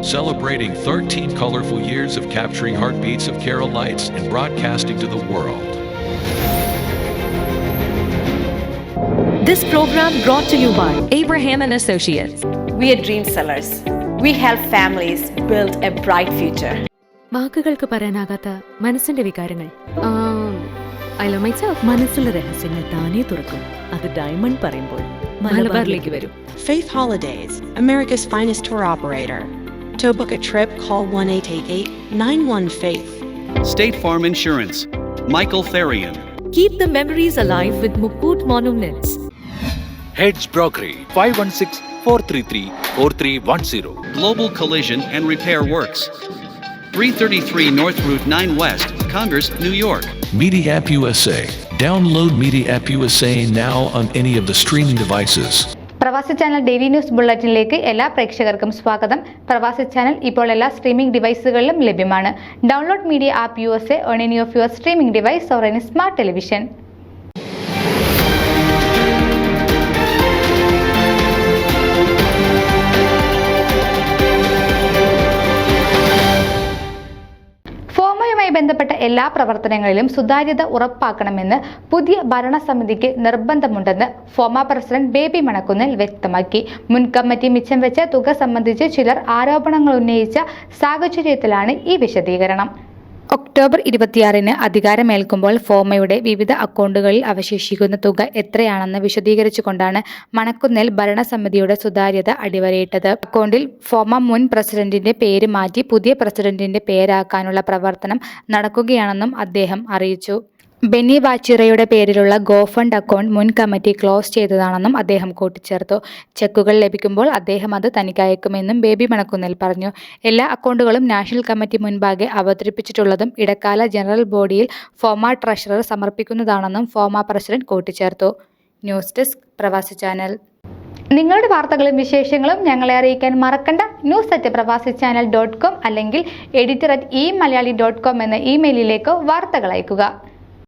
celebrating 13 colorful years of capturing heartbeats of Kerala lights and broadcasting to the world. This program brought to you by Abraham and Associates. We are dream sellers. We help families build a bright future. വാക്കുകൾക്ക് പറയാനാകാത്ത മനസ്സിന്റെ വികാരങ്ങൾ. I love myself. മനസ്സിലെ രഹസ്യങ്ങൾ താനേ തുറക്കും. അത് diamond പറയുമ്പോൾ മലബാറിലേക്ക് വരും. Faith Holidays, America's finest tour operator. To book a trip, call 1-888-91-FAITH. State Farm Insurance, Michael Therian. Keep the memories alive with Mukut Monuments. Heads Brokery 516-433-4310. Global Collision and Repair Works, 333 North Route 9 West, Congress, New York. Media App USA. Download Media App USA now on any of the streaming devices. പ്രവാസി channel daily news ബുള്ളറ്റിനിലേക്ക് എല്ലാ പ്രേക്ഷകർക്കും സ്വാഗതം. പ്രവാസി channel ഇപ്പോൾ എല്ലാ streaming ഡിവൈസുകളിലും ലഭ്യമാണ്. Download media app USA on any of your streaming device or any smart television. ബന്ധപ്പെട്ട എല്ലാ പ്രവർത്തനങ്ങളിലും സുതാര്യത ഉറപ്പാക്കണമെന്ന് പുതിയ ഭരണസമിതിക്ക് നിർബന്ധമുണ്ടെന്ന് ഫോമ പ്രസിഡന്റ് ബേബി മണക്കുന്നിൽ വ്യക്തമാക്കി. മുൻ കമ്മിറ്റി മിച്ചം വെച്ച തുക സംബന്ധിച്ച് ചിലർ ആരോപണങ്ങൾ ഉന്നയിച്ച സാഹചര്യത്തിലാണ് ഈ വിശദീകരണം. ഒക്ടോബർ 26-ന് അധികാരമേൽക്കുമ്പോൾ ഫോമയുടെ വിവിധ അക്കൗണ്ടുകളിൽ അവശേഷിക്കുന്ന തുക എത്രയാണെന്ന് വിശദീകരിച്ചുകൊണ്ടാണ് മണക്കുന്നിൽ ഭരണസമിതിയുടെ സുതാര്യത അടിവരയിട്ടത്. അക്കൗണ്ടിൽ ഫോമ മുൻ പ്രസിഡന്റിന്റെ പേര് മാറ്റി പുതിയ പ്രസിഡന്റിന്റെ പേരാക്കാനുള്ള പ്രവർത്തനം നടക്കുകയാണെന്നും അദ്ദേഹം അറിയിച്ചു. ബെന്നി വാച്ചിറയുടെ പേരിലുള്ള ഗോഫണ്ട് അക്കൗണ്ട് മുൻ കമ്മിറ്റി ക്ലോസ് ചെയ്തതാണെന്നും അദ്ദേഹം കൂട്ടിച്ചേർത്തു. ചെക്കുകൾ ലഭിക്കുമ്പോൾ അദ്ദേഹം അത് തനിക്ക് അയക്കുമെന്നും ബേബി മണക്കുന്നിൽ പറഞ്ഞു. എല്ലാ അക്കൗണ്ടുകളും നാഷണൽ കമ്മിറ്റി മുൻപാകെ അവതരിപ്പിച്ചിട്ടുള്ളതും ഇടക്കാല ജനറൽ ബോഡിയിൽ ഫോമ ട്രഷറർ സമർപ്പിക്കുന്നതാണെന്നും ഫോമ പ്രസിഡന്റ് കൂട്ടിച്ചേർത്തു. ന്യൂസ് ഡെസ്ക് പ്രവാസി ചാനൽ. നിങ്ങളുടെ വാർത്തകളും വിശേഷങ്ങളും ഞങ്ങളെ അറിയിക്കാൻ മറക്കണ്ട. news@pravasichannel.com അല്ലെങ്കിൽ editor@eMalayali.com എന്ന ഇമെയിലിലേക്ക് വാർത്തകൾ അയക്കുക.